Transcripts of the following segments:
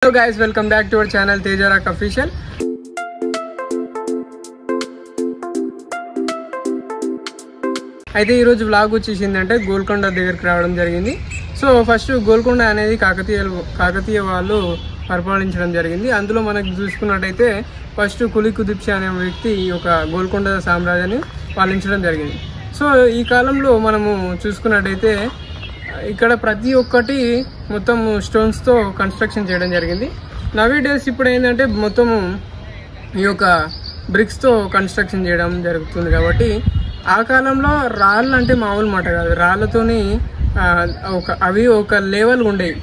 Hello guys, welcome back to our channel Tejarak Official. అయితే ఈ రోజు వ్లాగ్ వచ్చేసిందంటే గోల్కొండ దగ్గరికి రావడం జరిగింది. సో ఫస్ట్ గోల్కొండ అనేది కాకతీయ వాళ్ళు పరిపాలించడం జరిగింది. అందులో మనకు చూసుకున్నట్టయితే ఫస్ట్ కులి కుతుబ్ షా అనే వ్యక్తి ఈ యొక్క గోల్కొండ సామ్రాజ్యాన్ని పాలించడం జరిగింది. సో ఈ కాలంలో మనము చూసుకున్నట్టయితే ఇక్కడ ప్రతి ఒక్కటి మొత్తం స్టోన్స్తో కన్స్ట్రక్షన్ చేయడం జరిగింది. నవీ డేస్ ఇప్పుడు ఏంటంటే మొత్తము ఈ యొక్క బ్రిక్స్తో కన్స్ట్రక్షన్ చేయడం జరుగుతుంది. కాబట్టి ఆ కాలంలో రాళ్ళు అంటే మామూలు మాట కాదు, రాళ్ళతోని అవి ఒక లెవెల్ ఉండేవి.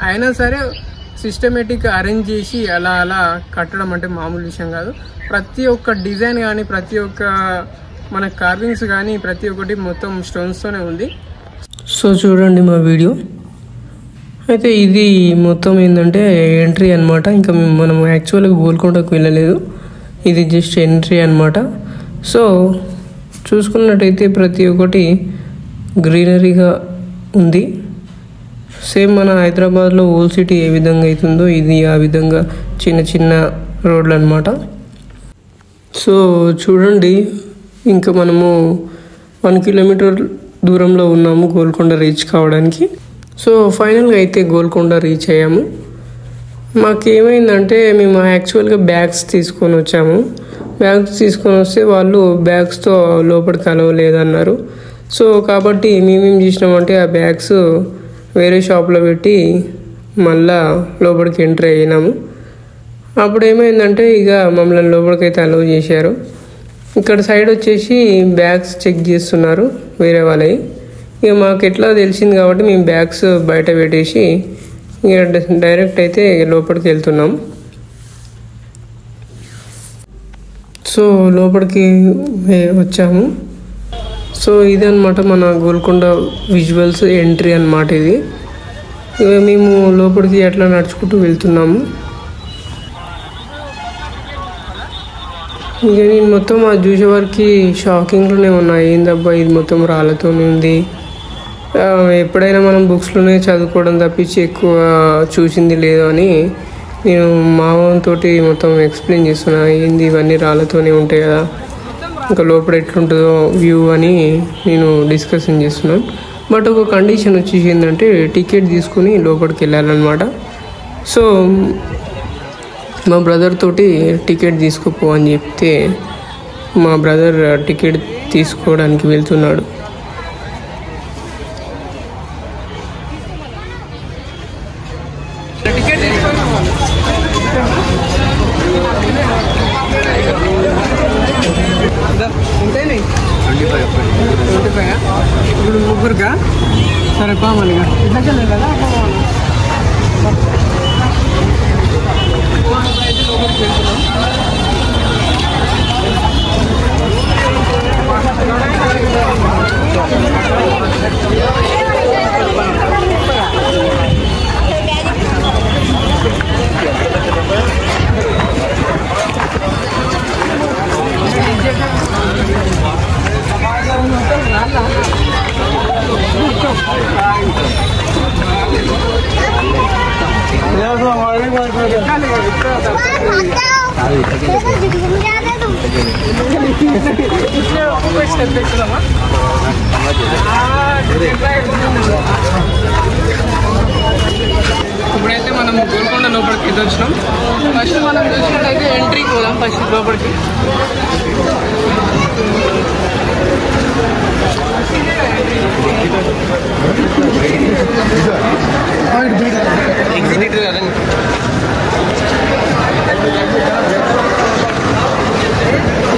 అయినా సరే సిస్టమేటిక్గా అరేంజ్ చేసి అలా కట్టడం అంటే మామూలు విషయం కాదు. ప్రతి ఒక్క డిజైన్ కానీ ప్రతి ఒక్క మన కార్వింగ్స్ కానీ ప్రతి ఒక్కటి మొత్తం స్టోన్స్తోనే ఉంది. సో చూడండి మా వీడియో అయితే ఇది మొత్తం ఏంటంటే ఎంట్రీ అనమాట. ఇంకా మనం యాక్చువల్గా గోల్కొండకు వెళ్ళలేదు, ఇది జస్ట్ ఎంట్రీ అనమాట. సో చూసుకున్నట్టయితే ప్రతి ఒక్కటి గ్రీనరీగా ఉంది. సేమ్ మన హైదరాబాద్లో ఓల్డ్ సిటీ ఏ విధంగా అవుతుందో ఇది ఆ విధంగా చిన్న చిన్న రోడ్లు అనమాట. సో చూడండి ఇంకా మనము 1 కిలోమీటర్ దూరంలో ఉన్నాము గోల్కొండ రీచ్ కావడానికి. సో ఫైనల్గా అయితే గోల్కొండ రీచ్ అయ్యాము. మాకేమైందంటే మేము యాక్చువల్గా బ్యాగ్స్ తీసుకొని వచ్చాము. బ్యాగ్స్ తీసుకొని వస్తే వాళ్ళు బ్యాగ్స్తో లోపలికి కలవలేదన్నారు. సో కాబట్టి మేమేం చేసినామంటే ఆ బ్యాగ్స్ వేరే షాప్లో పెట్టి మళ్ళా లోపలికి ఎంట్రీ అయినాము. అప్పుడు ఏమైందంటే ఇక మమ్మల్ని లోపలికైతే అలౌ చేశారు. ఇక్కడ సైడ్ వచ్చేసి బ్యాగ్స్ చెక్ చేస్తున్నారు వేరే వాళ్ళవి. ఇక మాకు ఎట్లా తెలిసింది కాబట్టి మేము బ్యాగ్స్ బయట పెట్టేసి ఇక డైరెక్ట్ అయితే లోపలికి వెళ్తున్నాం. సో లోపలికి వచ్చాము. సో ఇదన్నమాట మన గోల్కొండ విజువల్స్ ఎంట్రీ అన్నమాట. ఇది ఇక మేము లోపలికి అట్లా నడుచుకుంటూ వెళ్తున్నాము. ఇక నేను మొత్తం అది చూసే వరకు షాకింగ్లోనే ఉన్నా. ఏందబ్బా ఇది మొత్తం రాళ్ళతోనే ఉంది. ఎప్పుడైనా మనం బుక్స్లోనే చదువుకోవడం తప్పించి ఎక్కువ చూసింది లేదు అని నేను మావంతో మొత్తం ఎక్స్ప్లెయిన్ చేస్తున్నా. ఏంది ఇవన్నీ రాళ్ళతోనే ఉంటాయి కదా, ఇంకా లోపల ఎట్లుంటుందో వ్యూ అని నేను డిస్కషన్ చేస్తున్నాను. బట్ ఒక కండిషన్ వచ్చేసి ఏంటంటే టికెట్ తీసుకుని లోపలికి వెళ్ళాలన్నమాట. సో మా బ్రదర్ తోటి టికెట్ తీసుకోపో అని చెప్తే మా బ్రదర్ టికెట్ తీసుకోవడానికి వెళ్తున్నాడు. ఇప్పుడు ముగ్గురుగా సరే కామన్గా ఇప్పుడైతే మనం గోల్కొండ లోపలికి ఎదురు వచ్చినాం. ఫస్ట్ మనం చూసినట్టయితే ఎంట్రీకి పోదాం ఫస్ట్ లోపలికి.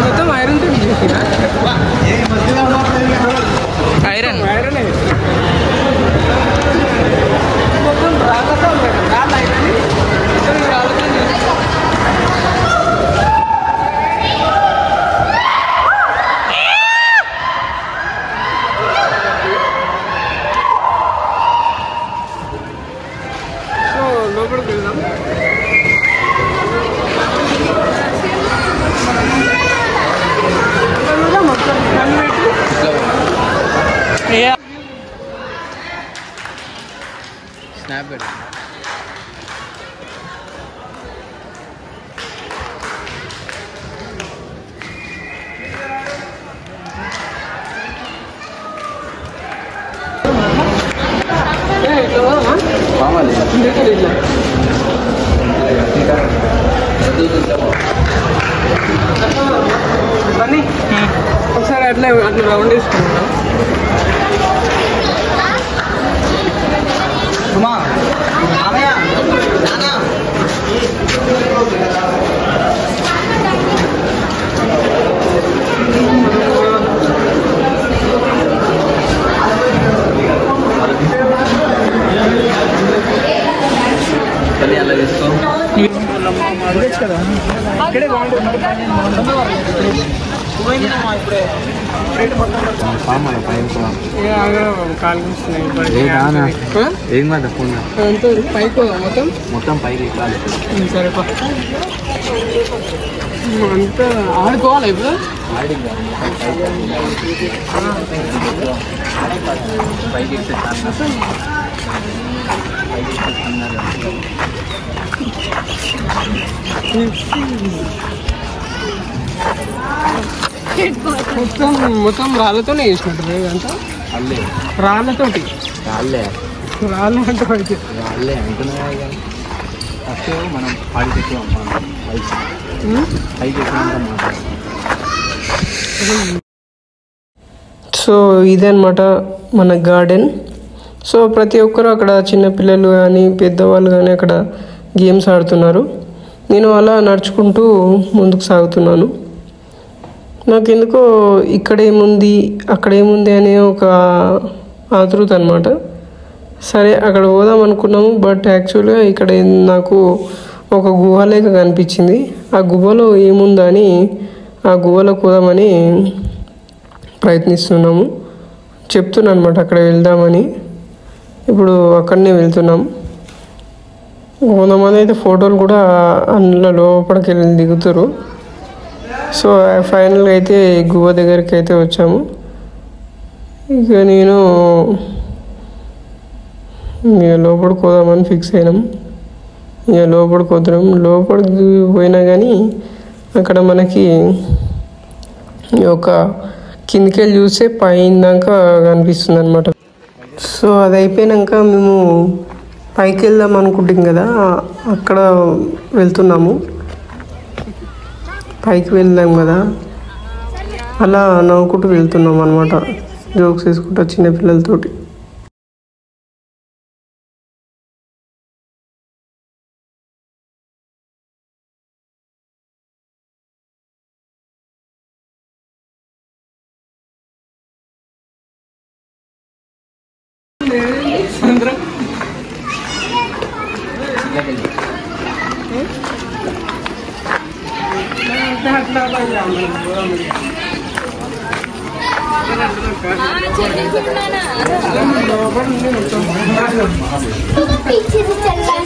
మొత్తం ఐరన్ తో చేసిన ఐరన్ మొత్తం రాళ్ళతో రాళ్ళ ఐరన్ రాళ్ళతో సో లోపలికి వెళ్దాం. స్నాప్ అని ఒకసారి అట్లా రౌండ్ వేసుకుంటాం. ఇక్కడే బాగుంటుంది. పైకి మొత్తం పైకి సరే అంతా ఆడుకోవాలి ఇప్పుడు. మొత్తం రాళ్ళతోనే వేసినట్టు ఇదంతా. రాళ్ళతోటి రాళ్ళు అంటే రాళ్ళే అంటున్నాయి. మనం సో ఇదన్నమాట మన గార్డెన్. సో ప్రతి ఒక్కరు అక్కడ చిన్నపిల్లలు కానీ పెద్దవాళ్ళు కానీ అక్కడ గేమ్స్ ఆడుతున్నారు. నేను అలా నడుచుకుంటూ ముందుకు సాగుతున్నాను. నాకు ఎందుకో ఇక్కడ ఏముంది అక్కడ ఏముంది అనే ఒక ఆతృత అనమాట. సరే అక్కడ పోదాం అనుకున్నాము, బట్ యాక్చువల్గా ఇక్కడ నాకు ఒక గుహ లేక కనిపించింది. ఆ గుహలో ఏముందని ఆ గుహలో పోదామని ప్రయత్నిస్తున్నాము. చెప్తున్నాను అనమాట అక్కడ వెళ్దామని. ఇప్పుడు అక్కడనే వెళ్తున్నాం. కొంతమంది అయితే ఫోటోలు కూడా అందులో లోపలికి వెళ్ళి దిగుతారు. సో ఫైనల్గా అయితే గుహ దగ్గరికి అయితే వచ్చాము. ఇక నేను లోపలికి పోదామని ఫిక్స్ అయినాం. ఇక లోపలికి వద్దాం. లోపలికి పోయినా కానీ అక్కడ మనకి ఒక కిందికి వెళ్ళి చూస్తే పైన దాకా కనిపిస్తుంది అనమాట. సో అది అయిపోయాక మేము పైకి వెళ్దాం అనుకుంటాం కదా, అక్కడ వెళ్తున్నాము. పైకి వెళ్దాం కదా అలా నవ్వుకుంటూ వెళ్తున్నాం అనమాట, జోక్స్ వేసుకుంటా చిన్నపిల్లలతోటి. पीछे से चल रहा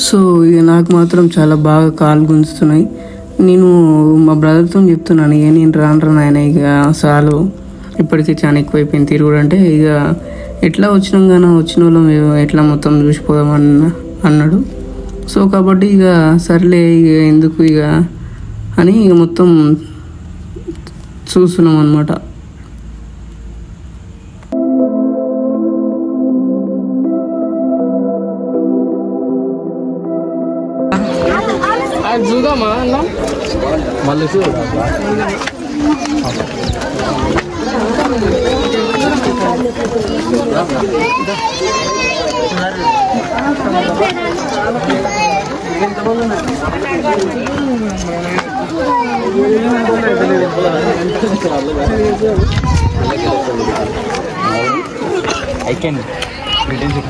సో ఇక నాకు మాత్రం చాలా బాగా కాలు గుంజుతున్నాయి. నేను మా బ్రదర్తో చెప్తున్నాను, ఇక నేను రాను ఆయన, ఇక చాలు ఇప్పటికీ చాలా ఎక్కువైపోయింది తిరుగుడు అంటే, ఇక ఎట్లా వచ్చినాం కానీ వచ్చిన వాళ్ళం ఎట్లా మొత్తం చూసిపోదాం అన్నాడు. సో కాబట్టి ఇక సర్లే ఇక ఎందుకు ఇక అని ఇక మొత్తం చూస్తున్నాం అన్నమాట. చూద్దామా అన్న మళ్ళీ I can pretend to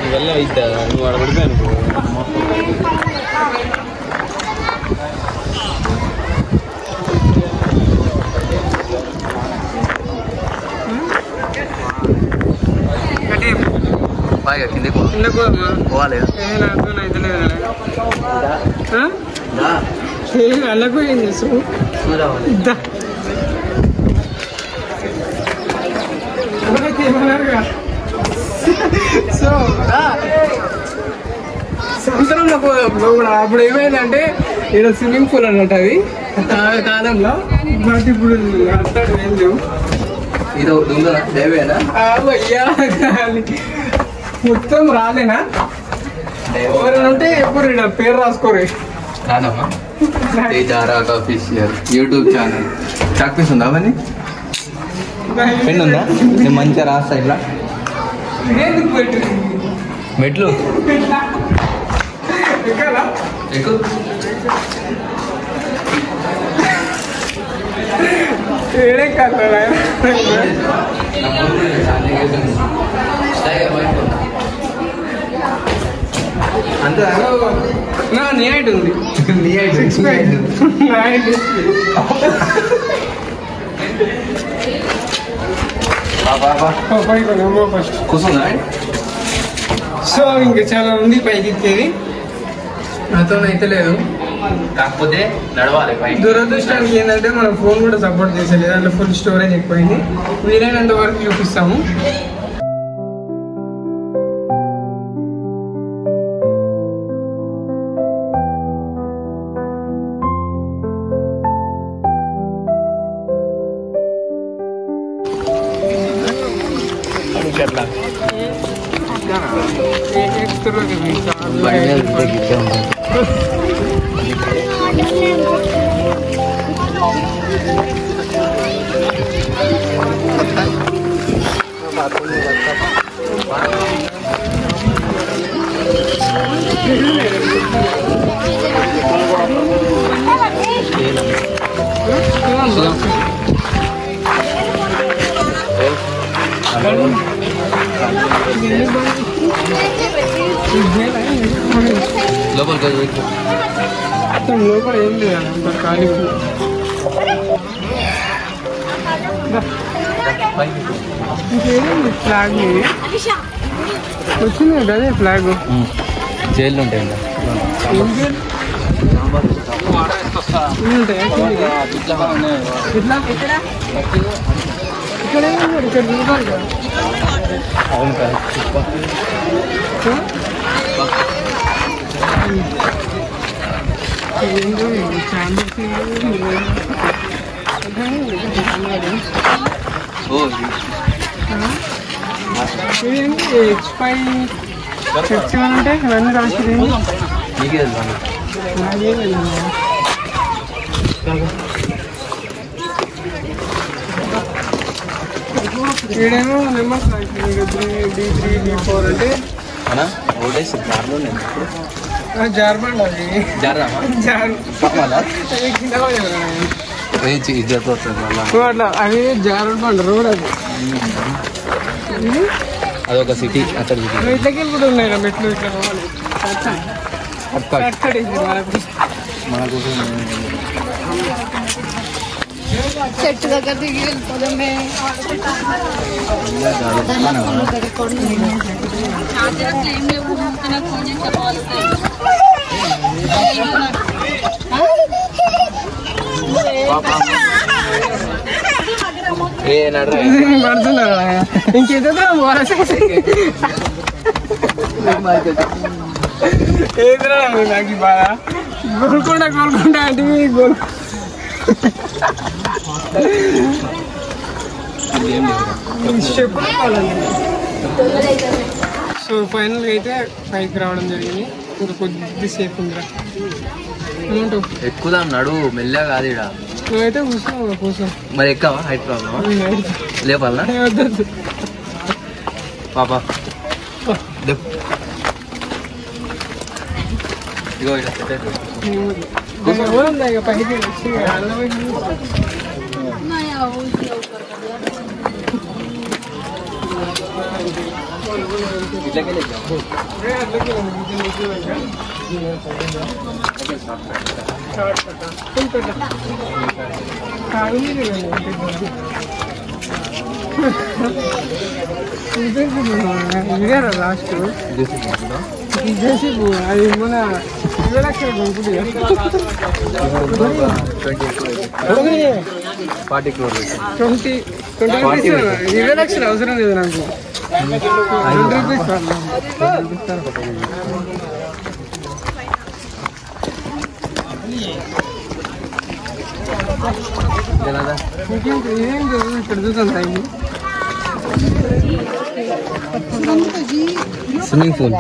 ఇవల్ల అయితే నువ్వు అడగడితే అనుకో రాగా కిందకు పోదామా? పోవాలి నాకు అయితే లేదు అల్లకు ఏం చేస్తావు సో సముద్రంలో పోదాం. అప్పుడు ఏమైందంటే ఇక్కడ స్విమ్మింగ్ పూల్ అన్నట్టు అది ఆ కాలంలో బట్ ఇప్పుడు అర్థం ఏం లేవు. ఇది ఉందా దేవేనా మొత్తం రాలేనా ఎవరైనా ఉంటే ఎప్పుడు ఇక్కడ పేరు రాసుకోరు. రాదమ్మా తేజారాక్ official YouTube channel chalk piece ఉందా అవన్నీ పెన్ ఉందా నేను మంచిగా రాస్తా ఇట్లా మెట్లు ఎక్కువ ఏడే కాదు అంతే నా నీ హైట్ ఉంది నీ హైట్ 6 feet. నా హైట్ ఫస్ట్ కూర్చుందా సో ఇంకా చాలా ఉంది పైకి ఎక్కేది నాతో అయితే లేదు. కాకపోతే నడవాలి పైకి దురదృష్టానికి ఏంటంటే మన ఫోన్ కూడా సపోర్ట్ చేసేది దాంట్లో ఫుల్ స్టోరేజ్ ఎక్కువైంది. వీలైనంత వరకు చూపిస్తాము. లోపల ఏం లేదు అంత ఖాళీ ఇంకేంటి ఫ్లాగ్ వచ్చింది కదా అదే ఫ్లాగ్ జైలు ఉంటాయి అవును కాదు X5 X7 అంటే ఇవన్నీ రాసి నీకే ఏడేమో నెంబర్స్ D3 D4 అంటే జార్బండ్ అది అట్లా అది జార్బండ్ రోడ్ అది అదొక సిటీ అక్కడ ఇట్లకి కూడా ఉన్నాయి మెట్లు ఇట్లా మనకు చెట్టు దగ్గర దిగి వెళ్ళిపోదామే. ఇంకేదో ఏదిరా నాకు బాగా గోల్కొండ అంటే గోల్ సో ఫైనల్గా అయితే పైకి రావడం జరిగింది. ఇంకా కొద్దిసేపు ఉందిరా ఏమంటావు? ఎక్కుదాం నడు మెల్లగా కాదు ఇడ నువ్వైతే కూర్చో మరి ఎక్కవా హైట్ ప్రాబ్లమా లేపాలనా వద్దు పాపా ఇగో ఇక పైకి వచ్చి ఇదే లాస్ట్ జేసీబీ అది మన 20 లక్షలు కొనుక్కుంది 40 crores 20 లక్షలు అవసరం లేదు నాకు 20 రూపీస్ ఇక్కడ చూసాను టైం స్విమ్మింగ్ పూల్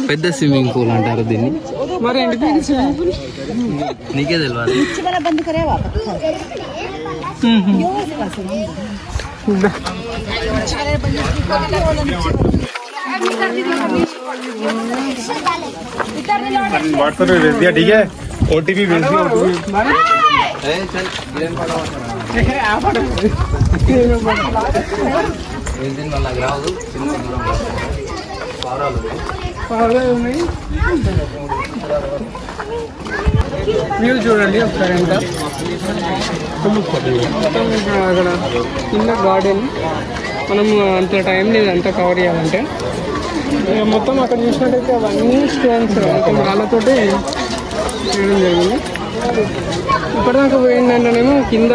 పెద్ద స్విమ్మింగ్ పూల్ అంటారు దీన్ని. మరి ఎండిపోయింది స్విమ్మింగ్ పూల్ నీకే తెలియాలి. ठीक है OTP भेज दिया వ్యూ చూడండి ఒకసారి ఎంత అక్కడ కింద గార్డెన్. మనం అంత టైం లేదు అంతా కవర్ చేయాలంటే. మొత్తం అక్కడ చూసినట్టయితే అవన్నీ స్టోన్స్ అంటే రాళ్ళతోటి చేయడం జరిగింది. ఇప్పటిదాకా పోయిందంటేనేమో కింద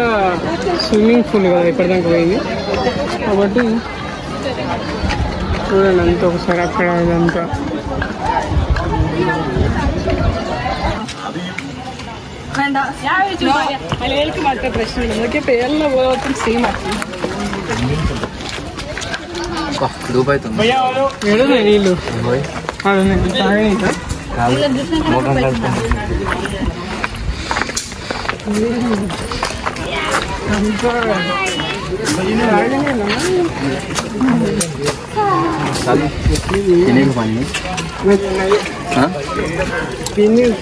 స్విమ్మింగ్ పూల్ కదా ఇప్పటిదాకా పోయింది కాబట్టి చూడండి అంతా ఒకసారి అక్కడ ఇదంతా. నీళ్ళు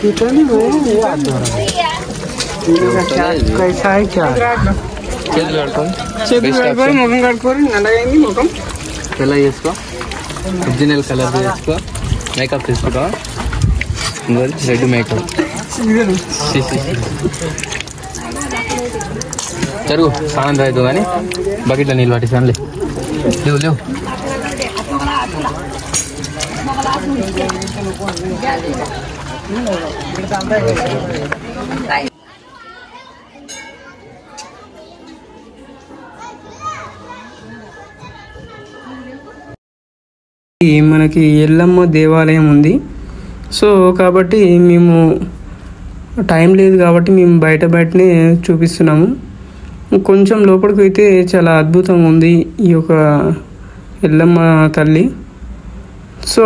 చేతులు ముఖం కడుక్కొని నల్లగైంది ముఖం తెల్ల చేసుకో, ఒరిజినల్ కలర్ చేసుకో, మేకప్ తీసుకుంటా, రెడ్ మేకప్ జరుగు. స్నానం రాయదు కానీ బకెట్లో నీళ్ళు పట్టిస్తాను. లేవు లేవు. మనకి ఎల్లమ్మ దేవాలయం ఉంది. సో కాబట్టి మేము టైం లేదు కాబట్టి మేము బయటనే చూపిస్తున్నాము. కొంచెం లోపలికి అయితే చాలా అద్భుతంగా ఉంది ఈ యొక్క ఎల్లమ్మ తల్లి. సో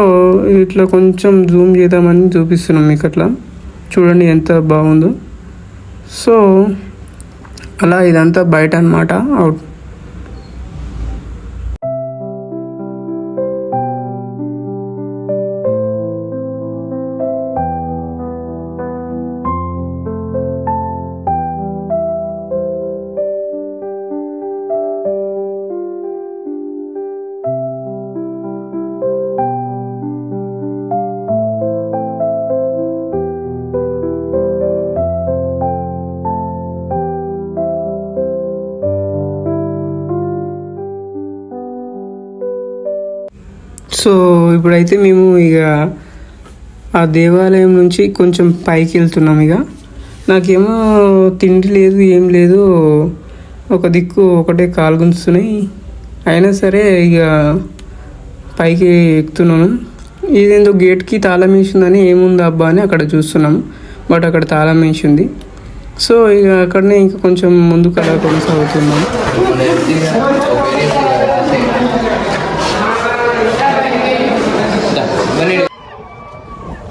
ఇట్లా కొంచెం జూమ్ చేద్దామని చూపిస్తున్నాం మీకు. అట్లా చూడండి ఎంత బాగుందో. సో అలా ఇదంతా బయట అన్నమాట. అవుట్ సో ఇప్పుడైతే మేము ఇక ఆ దేవాలయం నుంచి కొంచెం పైకి వెళ్తున్నాం. ఇక నాకేమో తిండి లేదు ఏం లేదు, ఒక దిక్కు ఒకటే కాలు గుంజుతున్నాయి. అయినా సరే ఇక పైకి ఎక్కుతున్నాను. ఇదేందో గేట్కి తాళం వేసిందని ఏముంది అబ్బా అని అక్కడ చూస్తున్నాం. బట్ అక్కడ తాళం వేసింది. సో ఇక అక్కడనే ఇంకా కొంచెం ముందుకు అలా కొనసాగుతున్నాం.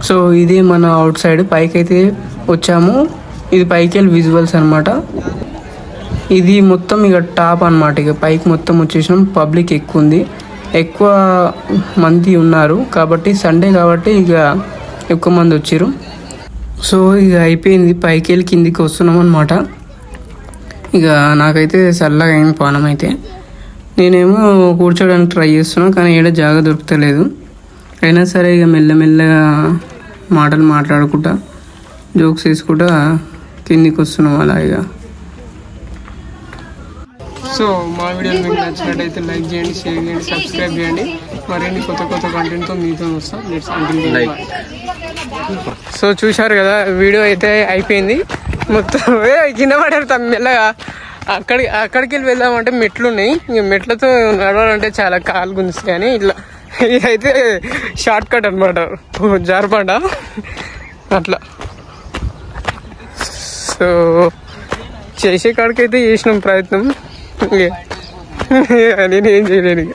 సో ఇదే మన అవుట్ సైడ్ పైకి అయితే వచ్చాము. ఇది పైకి వెళ్ళి విజువల్స్ అనమాట. ఇది మొత్తం ఇక టాప్ అనమాట. ఇక పైకి మొత్తం వచ్చేసినాం. పబ్లిక్ ఎక్కువ ఉంది, ఎక్కువ మంది ఉన్నారు కాబట్టి సండే కాబట్టి ఇక ఎక్కువ మంది వచ్చారు. సో ఇక అయిపోయింది, పైకి వెళ్ళి కిందికి వస్తున్నాం అనమాట. ఇక నాకైతే చల్లగా అయింది పానం అయితే. నేనేమో కూర్చోడానికి ట్రై చేస్తున్నాను కానీ ఏడ జాగ దొరుకుతలేదు. అయినా సరే ఇక మెల్లమెల్లగా మాటలు మాట్లాడుకుంటా జోక్స్ వేసుకుంటా కిందికి వస్తున్నాం అలా. ఇక సో సో మా వీడియోలు మీకు నచ్చినట్టయితే లైక్ చేయండి, షేర్ చేయండి, సబ్స్క్రైబ్ చేయండి. మరిన్ని కొత్త కొత్త కంటెంట్తో మీతో వస్తాం. సో చూశారు కదా, వీడియో అయితే అయిపోయింది. మొత్తం కింద పడారు తమ మెల్లగా. అక్కడికి వెళ్ళి వెళ్దామంటే మెట్లు ఉన్నాయి. ఇంక మెట్లతో నడవాలంటే చాలా కాలు గుంజుతాయి అని ఇట్లా. ఇదైతే షార్ట్ కట్ అనమాట, జారపడ్డ అట్లా. సో చేసే కాడికైతే చేసినాం ప్రయత్నం, నేనేం చేయలేను ఇక.